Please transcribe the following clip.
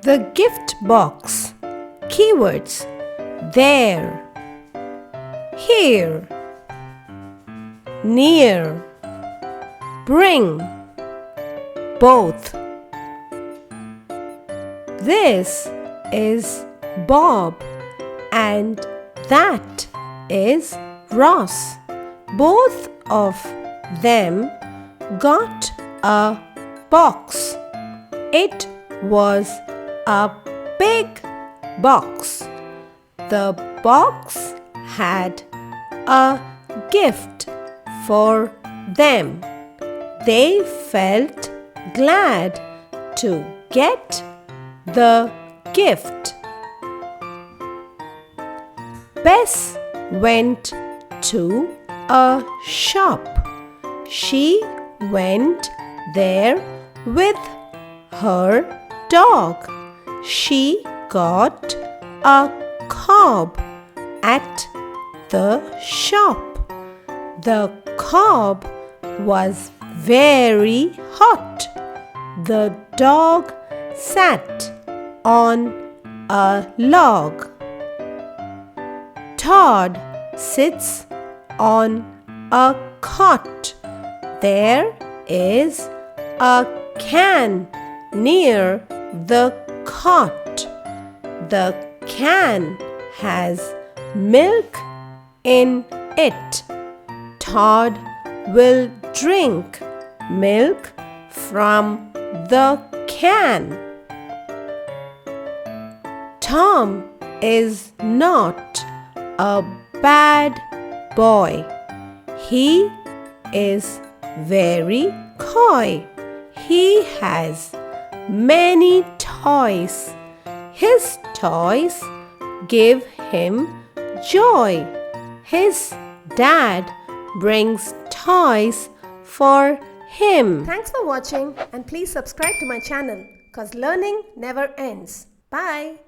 The gift box. Keywords: there, here, near, bring, both. This is Bob and that is Ross. Both of them got a box. It was a big box. The box had a gift for them. They felt glad to get the gift. Bess went to a shop. She went there with her dog. She got a cob at the shop. The cob was very hot. The dog sat on a log. Todd sits on a cot. There is a can near the cot. The can has milk in it. Todd will drink milk from the can. Tom is not a bad boy. He is very coy. He has many toys. His toys give him joy. His dad brings toys for him. Thanks for watching and please subscribe to my channel because learning never ends. Bye.